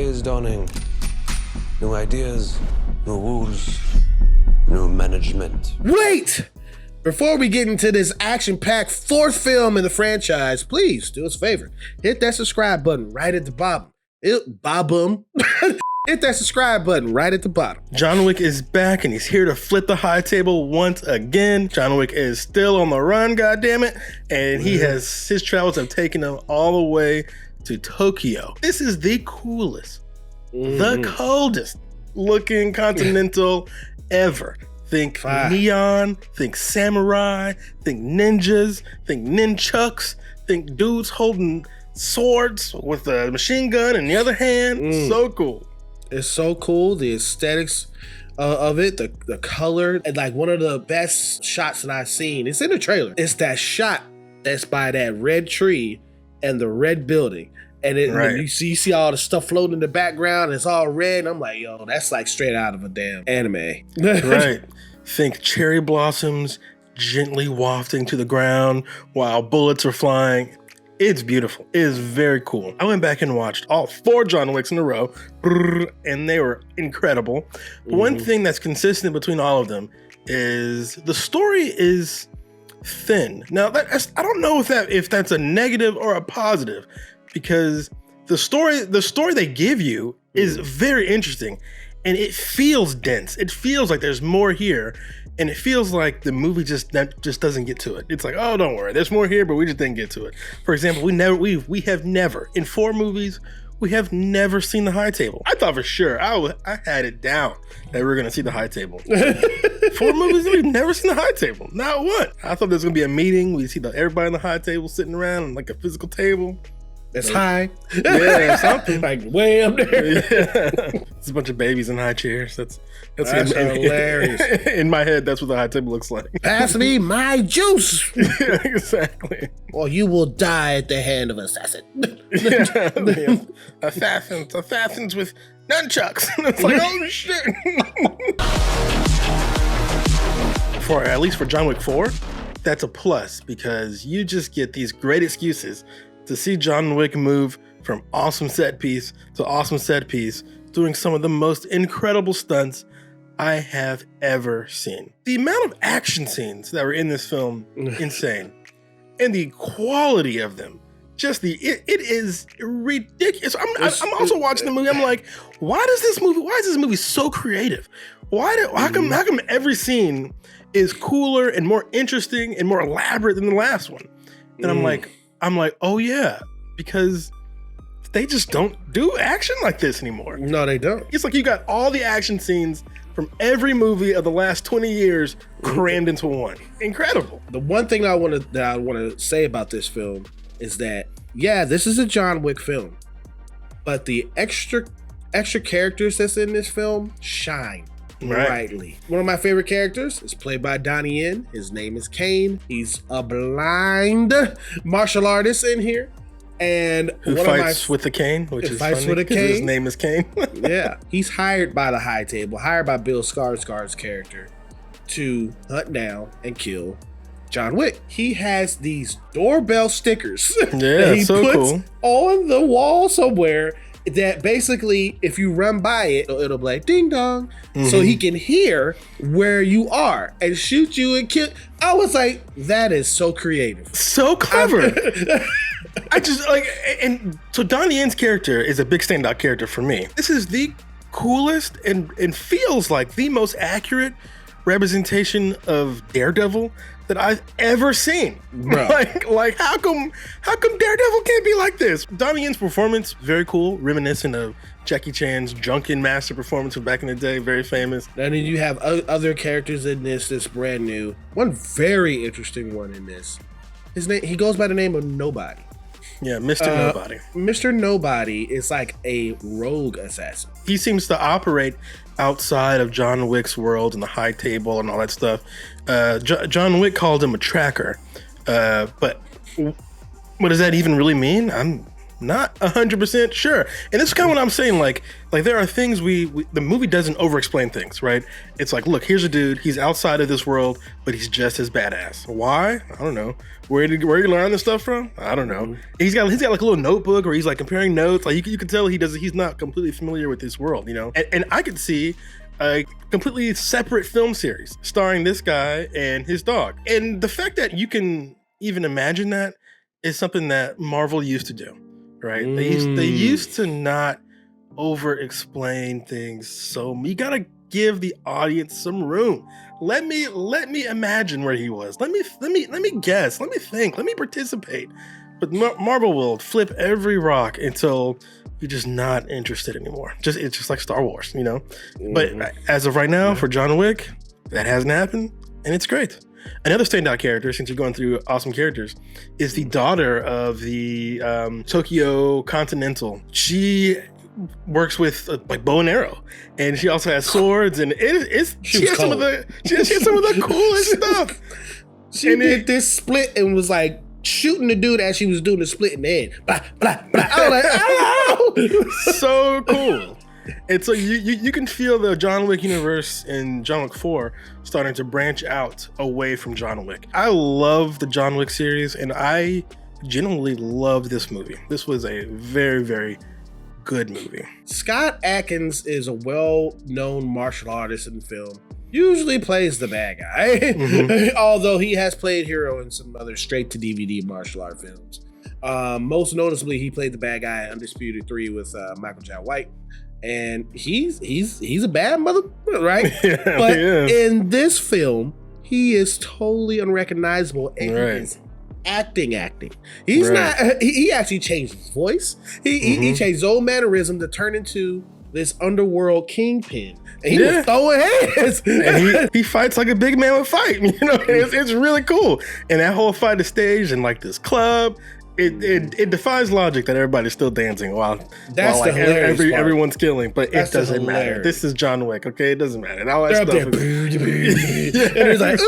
day is dawning. New ideas, new rules, new management. Wait! Before we get into this action-packed fourth film in the franchise, please do us a favor. Hit that subscribe button right at the bottom. Hit that subscribe button right at the bottom. John Wick is back and he's here to flip the high table once again. John Wick is still on the run, goddammit. And his travels have taken him all the way to Tokyo. This is the coolest, the coldest looking continental ever. Think neon, think samurai, think ninjas, think nunchucks, think dudes holding swords with a machine gun in the other hand. So cool. It's so cool. The aesthetics of it, the color, and like one of the best shots that I've seen. It's in the trailer. It's that shot that's by that red tree and the red building. And you see all the stuff floating in the background. It's all red. And I'm like, yo, that's like straight out of a damn anime. Right. Think cherry blossoms gently wafting to the ground while bullets are flying. It's beautiful. It is very cool. I went back and watched all 4 John Wicks in a row, and they were incredible. One thing that's consistent between all of them is the story is thin. Now, I don't know if that's a negative or a positive, because the story they give you is very interesting, and it feels dense. It feels like there's more here, and it feels like the movie just doesn't get to it. It's like, oh, don't worry, there's more here, but we just didn't get to it. For example, we have never in 4 movies we have never seen the high table. I thought for sure I had it down that we were gonna see the high table. 4 movies we've never seen the high table, not one. I thought there was gonna be a meeting. We see everybody on the high table sitting around on like a physical table. That's high. Yeah, something. Like way up there. Yeah. It's a bunch of babies in high chairs. That's hilarious. In my head, that's what the high table looks like. Pass me my juice. Yeah, exactly. Or you will die at the hand of an assassin. Yeah. Assassins with nunchucks. It's like, oh shit. At least for John Wick 4, that's a plus, because you just get these great excuses to see John Wick move from awesome set piece to awesome set piece, doing some of the most incredible stunts I have ever seen. The amount of action scenes that were in this film, insane. And the quality of them, it is ridiculous. I'm also watching the movie, I'm like, why is this movie so creative? How come every scene is cooler and more interesting and more elaborate than the last one? And I'm like, oh yeah, because they just don't do action like this anymore. No, they don't. It's like you got all the action scenes from every movie of the last 20 years crammed into one. Incredible. The one thing I want to say about this film is that, yeah, this is a John Wick film, but the extra characters that's in this film shine brightly. One of my favorite characters is played by Donnie Yen. His name is Kane. He's a blind martial artist in here. And who fights with the cane, which is funny because his name is Kane. Yeah, he's hired by the high table, hired by Bill Skarsgård's character to hunt down and kill John Wick. He has these doorbell stickers that he puts cool on the wall somewhere, that basically, if you run by it, it'll be like ding dong, so he can hear where you are and shoot you and kill. I was like, that is so creative, so clever. I just like, and so Donnie Yen's character is a big standout character for me. This is the coolest and feels like the most accurate representation of Daredevil that I've ever seen. Bro. Like how come Daredevil can't be like this? Donnie Yen's performance, very cool, reminiscent of Jackie Chan's Drunken Master performance from back in the day, very famous. And then you have other characters in this that's brand new. One very interesting one in this. His name, he goes by the name of Nobody. Yeah, Mr. Nobody. Mr. Nobody is like a rogue assassin. He seems to operate outside of John Wick's world and the high table and all that stuff. John Wick called him a tracker, but what does that even really mean? not 100% sure. And this is kind of what I'm saying. Like there are things the movie doesn't over-explain things, right? It's like, look, here's a dude. He's outside of this world, but he's just as badass. Why? I don't know. Where did he learn this stuff from? I don't know. He's got like a little notebook where he's like comparing notes. Like you can tell he's not completely familiar with this world, you know. And I could see a completely separate film series starring this guy and his dog. And the fact that you can even imagine that is something that Marvel used to do, right? They used to not over explain things. So you gotta give the audience some room. Let me imagine where he was. Let me guess. Let me think. Let me participate. But Marvel will flip every rock until you're just not interested anymore. It's just like Star Wars, you know? But as of right now, for John Wick, that hasn't happened, and it's great. Another standout character, since you're going through awesome characters, is the daughter of the Tokyo Continental. She works with like bow and arrow, and she also has swords, and she has some of the coolest stuff. She did this split and was like shooting the dude as she was doing the split in the head. Blah, blah, blah. I was like, oh! So cool. And so you can feel the John Wick universe in John Wick 4 starting to branch out away from John Wick. I love the John Wick series, and I genuinely love this movie. This was a very, very good movie. Scott Adkins is a well-known martial artist in film. Usually plays the bad guy, although he has played hero in some other straight-to-DVD martial art films. Most noticeably, he played the bad guy in Undisputed 3 with Michael Jai White. And he's a bad mother, right? Yeah, but in this film, he is totally unrecognizable, and he is acting. He's not. He actually changed his voice. He changed his old mannerism to turn into this underworld kingpin. And he was throwing hands. And he fights like a big man would fight. You know, it's really cool. And that whole fight is staged in like this club. It defies logic that everybody's still dancing while like everyone's killing, but it doesn't matter. This is John Wick, okay? It doesn't matter. And all that stuff. And it's like,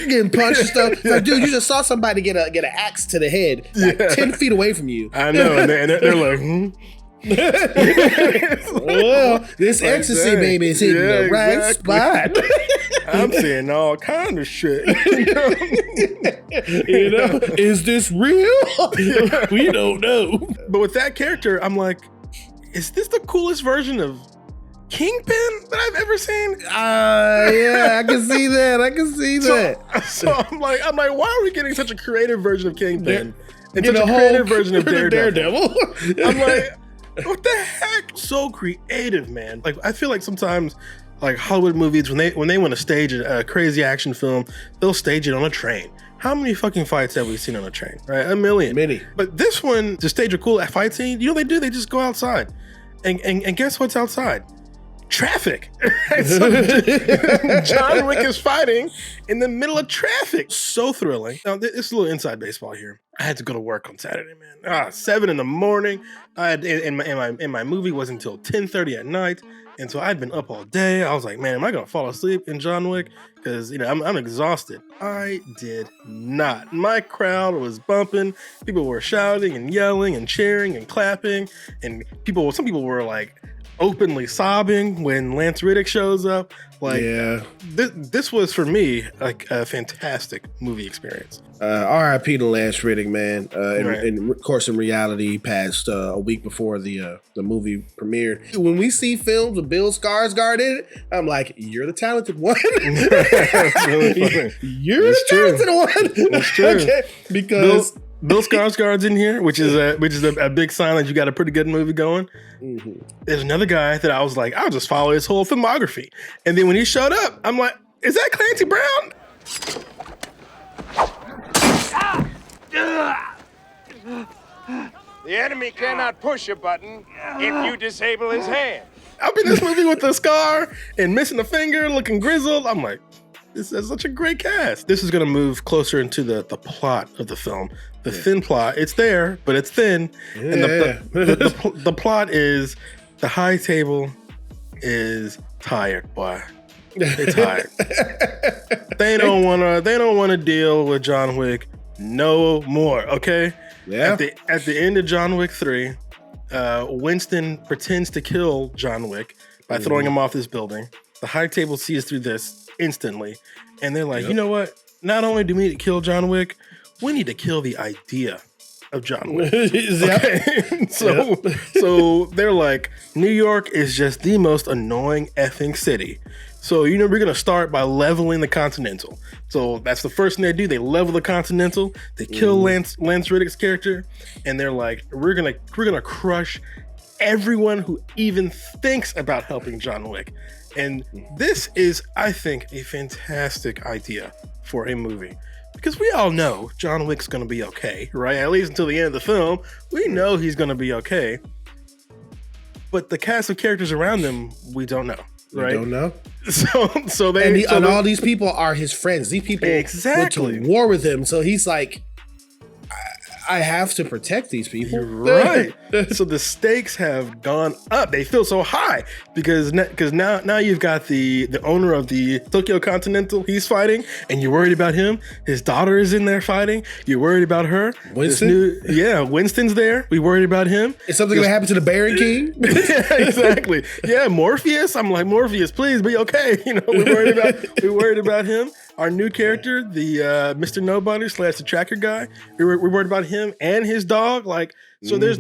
getting punched and stuff. It's like, dude, you just saw somebody get an axe to the head, like 10 feet away from you. I know, and they're like, well, this like ecstasy baby is hitting the right spot. I'm saying all kind of shit. You know, is this real? We don't know. But with that character, I'm like, is this the coolest version of Kingpin that I've ever seen? Yeah, I can see that. So I'm like, why are we getting such a creative version of Kingpin and such a creative version of Daredevil? I'm like, what the heck? So creative, man. Like, I feel like sometimes, like Hollywood movies, when they want to stage a crazy action film, they'll stage it on a train. How many fucking fights have we seen on a train? Right, a million. Many. But this one, to stage a cool fight scene, you know what they do? They just go outside, and guess what's outside? Traffic. Right? So John Wick is fighting in the middle of traffic. So thrilling. Now, this is a little inside baseball here. I had to go to work on Saturday, man. 7 a.m. I had and my movie wasn't until 10:30 at night, and so I'd been up all day. I was like, man, am I gonna fall asleep in John Wick? Because I'm exhausted. I did not. My crowd was bumping. People were shouting and yelling and cheering and clapping, and some people were like openly sobbing when Lance Reddick shows up. Like, this was for me like a fantastic movie experience. R.I.P. to Lance Reddick, man. And of course, in reality, he passed a week before the movie premiered. When we see films with Bill Skarsgård in it, I'm like, you're the talented one. You're the talented one. That's true. Okay, because Bill Skarsgård's in here, which is a big sign that you got a pretty good movie going. There's another guy that I was like, I'll just follow his whole filmography. And then when he showed up, I'm like, is that Clancy Brown? The enemy cannot push a button if you disable his hand. I'm in this movie with a scar and missing a finger, looking grizzled. I'm like, this is such a great cast. This is going to move closer into the plot of the film. The thin plot, it's there, but it's thin. Yeah. And the plot is the high table is tired, boy. They're tired. They don't want to deal with John Wick no more. Okay. Yeah. At the end of John Wick 3, Winston pretends to kill John Wick by throwing him off this building. The high table sees through this instantly, and they're like, you know what? Not only do we need to kill John Wick, we need to kill the idea of John Wick. Okay. So they're like, New York is just the most annoying effing city. So, we're going to start by leveling the Continental. So that's the first thing they do. They level the Continental. They kill Lance Reddick's character. And they're like, we're going to crush everyone who even thinks about helping John Wick. And this is, I think, a fantastic idea for a movie. Because we all know John Wick's going to be okay, right? At least until the end of the film, we know he's going to be okay. But the cast of characters around him, we don't know, right? We don't know. And all these people are his friends. These people went to war with him. So he's like, I have to protect these people. Right. So the stakes have gone up. They feel so high because now you've got the owner of the Tokyo Continental. He's fighting, and you're worried about him. His daughter is in there fighting. You're worried about her. Winston? Winston's there. We worried about him. Is something going to happen to the Baron King? Yeah, exactly. Yeah, Morpheus. I'm like, Morpheus, please be okay. We worried about him. Our new character, the Mr. Nobody / the tracker guy, we're worried about him and his dog. There's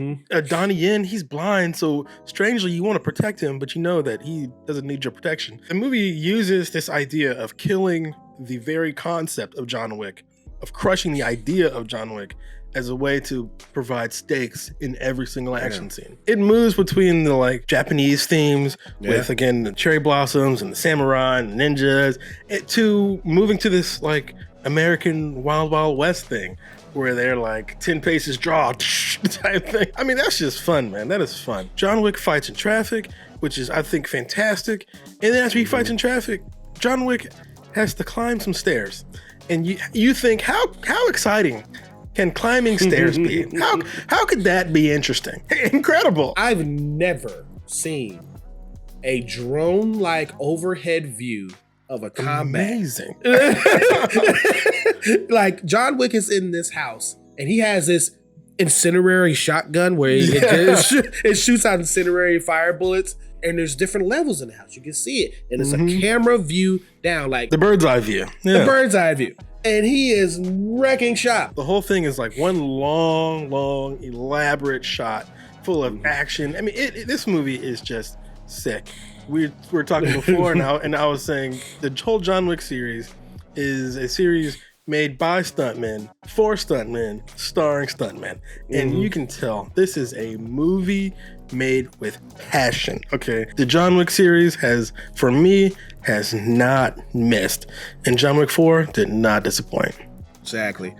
Donnie Yen, he's blind, so strangely you want to protect him, but you know that he doesn't need your protection. The movie uses this idea of killing the very concept of John Wick, of crushing the idea of John Wick as a way to provide stakes in every single action scene. It moves between the Japanese themes with, again, the cherry blossoms and the samurai and the ninjas to moving to this American Wild Wild West thing where they're 10 paces draw type thing. I mean, that's just fun, man. That is fun. John Wick fights in traffic, which is, I think, fantastic. And then after he fights in traffic, John Wick has to climb some stairs. And you think, how exciting can climbing stairs be? How could that be interesting? Incredible. I've never seen a drone-like overhead view of a combat. Amazing. John Wick is in this house, and he has this incendiary shotgun where it shoots out incendiary fire bullets. And there's different levels in the house. You can see it. And it's a camera view down, the bird's eye view. Yeah. The bird's eye view. And he is wrecking shop. The whole thing is one long, elaborate shot full of action. I mean, this movie is just sick. We were talking before, and I was saying the whole John Wick series is a series made by stuntmen, for stuntmen, starring stuntmen. And you can tell this is a movie made with passion. Okay. The John Wick series has not missed. And John Wick 4 did not disappoint. Exactly.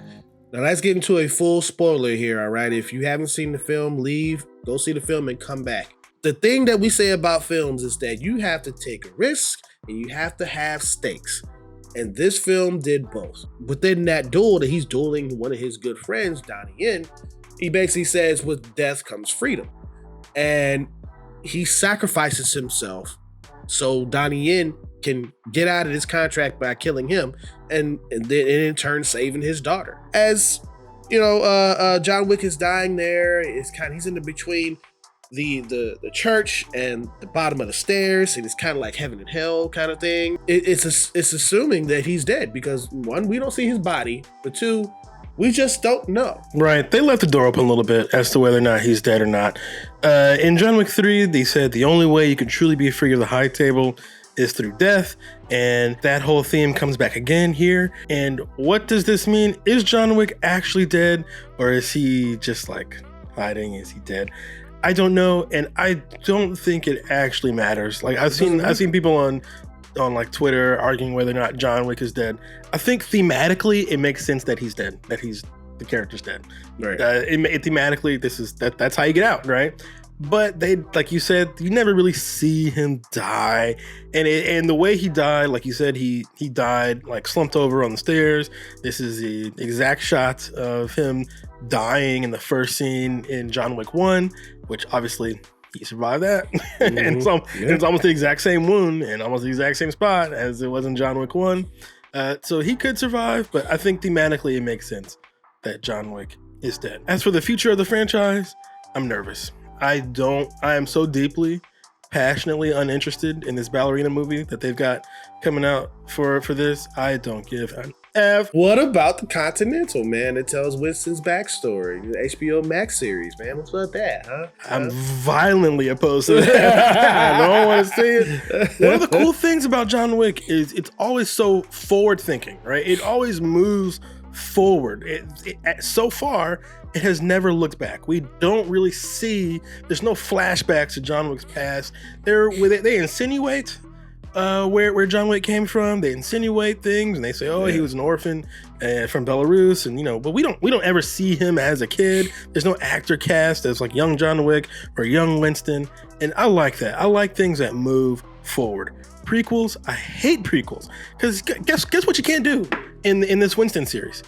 Now let's get into a full spoiler here, all right? If you haven't seen the film, leave, go see the film and come back. The thing that we say about films is that you have to take a risk and you have to have stakes. And this film did both. Within that duel that he's dueling one of his good friends, Donnie Yen, he basically says with death comes freedom. And he sacrifices himself so Donnie Yen can get out of his contract by killing him and then in turn saving his daughter. As John Wick is dying there. He's in the between the church and the bottom of the stairs, and it's kind of like heaven and hell kind of thing. It's assuming that he's dead because one, we don't see his body, but two, we just don't know. Right. They left the door open a little bit as to whether or not he's dead or not. In John Wick 3, they said the only way you can truly be free of the high table is through death. And that whole theme comes back again here. And what does this mean? Is John Wick actually dead? Or is he just hiding? Is he dead? I don't know. And I don't think it actually matters. I've seen people on Twitter arguing whether or not John Wick is dead. I think thematically it makes sense that he's dead, that the character's dead. Right. Thematically, that's how you get out, right? But they, like you said, you never really see him die, and the way he died, like you said, he died slumped over on the stairs. This is the exact shot of him dying in the first scene in John Wick 1, which obviously he survived that. And it's almost the exact same wound and almost the exact same spot as it was in John Wick 1. So he could survive, but I think thematically it makes sense that John Wick is dead. As for the future of the franchise, I'm nervous. I am so deeply, passionately uninterested in this ballerina movie that they've got coming out for this. I don't give an F. What about the Continental, man? It tells Winston's backstory. The HBO Max series, man. What's about that, huh? I'm violently opposed to that. I don't want to see it. One of the cool things about John Wick is it's always so forward thinking, right? It always moves forward. So far, it has never looked back. We don't really see, there's no flashbacks to John Wick's past. They insinuate where John Wick came from. They insinuate things and they say, oh, he was an orphan from Belarus, and but we don't ever see him as a kid. There's no actor cast as like young John Wick or young Winston, and I like that. I like things that move forward. Prequels, I hate prequels because guess what you can't do in this Winston series?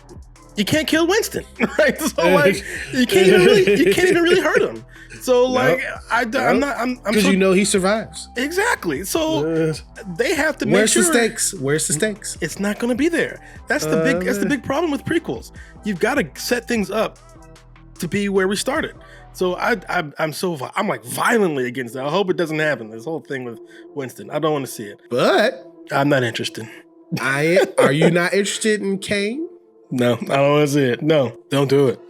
You can't kill Winston, right? So like you can't even really hurt him. So like I'm because he survives. Exactly. So they have to make sure. Where's the stakes? It's not going to be there. That's the big problem with prequels. You've got to set things up to be where we started. So I'm like violently against that. I hope it doesn't happen. This whole thing with Winston, I don't want to see it. But I'm not interested. Are you not interested in Kane? No, I don't want to see it. No, don't do it.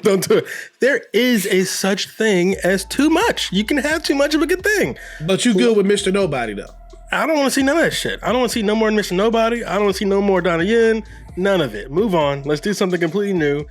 Don't do it. There is a such thing as too much. You can have too much of a good thing. But you good with Mr. Nobody, though. I don't want to see none of that shit. I don't want to see no more Mr. Nobody. I don't want to see no more Donnie Yen. None of it. Move on. Let's do something completely new.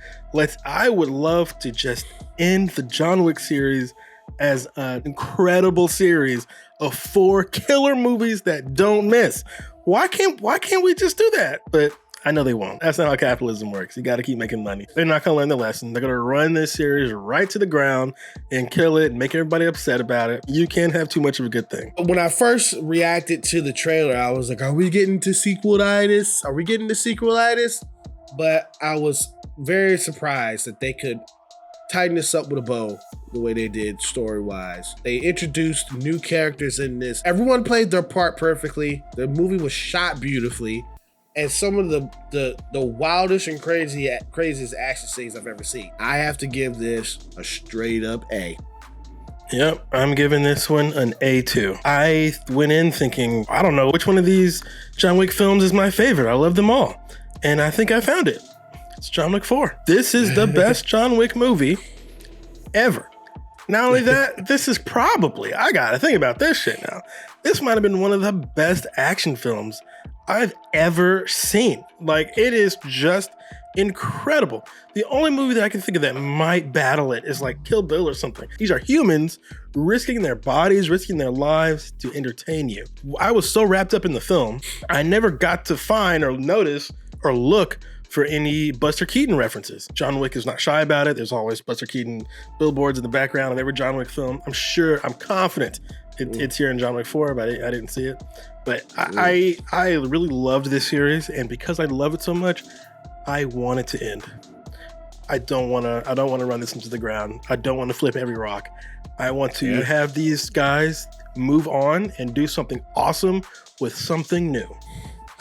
I would love to just end the John Wick series as an incredible series of 4 killer movies that don't miss. Why can't we just do that? But I know they won't. That's not how capitalism works. You got to keep making money. They're not going to learn the lesson. They're going to run this series right to the ground and kill it and make everybody upset about it. You can't have too much of a good thing. When I first reacted to the trailer, I was like, are we getting to sequelitis? Are we getting to sequelitis? But I was very surprised that they could tighten this up with a bow the way they did story-wise. They introduced new characters in this. Everyone played their part perfectly. The movie was shot beautifully. And some of the wildest and craziest action scenes I've ever seen. I have to give this a straight up A. Yep, I'm giving this one an A2. I went in thinking, I don't know which one of these John Wick films is my favorite. I love them all. And I think I found it. It's John Wick 4. This is the best John Wick movie ever. Not only that, this is probably, I gotta think about this shit now. This might have been one of the best action films I've ever seen. Like, it is just incredible. The only movie that I can think of that might battle it is like Kill Bill or something. These are humans risking their bodies, risking their lives to entertain you. I was so wrapped up in the film, I never got to find or notice or look for any Buster Keaton references. John Wick is not shy about it. There's always Buster Keaton billboards in the background of every John Wick film. I'm confident it's here in John Wick 4, but I didn't see it. But I really loved this series, and because I love it so much, I want it to end. I don't want to run this into the ground. I don't want to flip every rock. I want to have these guys move on and do something awesome with something new.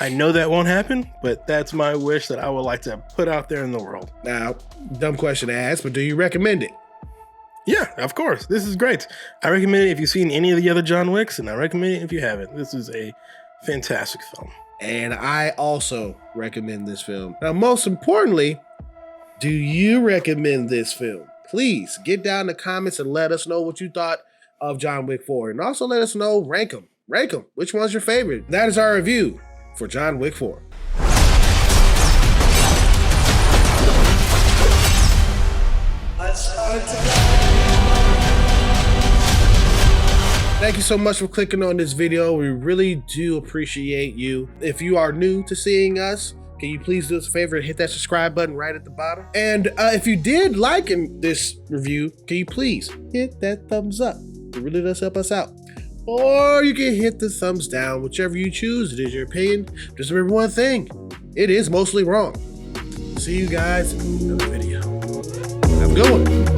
I know that won't happen, but that's my wish that I would like to put out there in the world. Now, dumb question to ask, but do you recommend it? Yeah, of course. This is great. I recommend it if you've seen any of the other John Wicks, and I recommend it if you haven't. This is a fantastic film. And I also recommend this film. Now, most importantly, do you recommend this film? Please get down in the comments and let us know what you thought of John Wick 4. And also let us know, rank them. Which one's your favorite? That is our review for John Wick 4. Thank you so much for clicking on this video. We really do appreciate you. If you are new to seeing us, can you please do us a favor and hit that subscribe button right at the bottom? And if you did like this review, can you please hit that thumbs up? It really does help us out. Or you can hit the thumbs down, whichever you choose. It is your opinion. Just remember one thing. It is mostly wrong. See you guys in another video. Have a good one.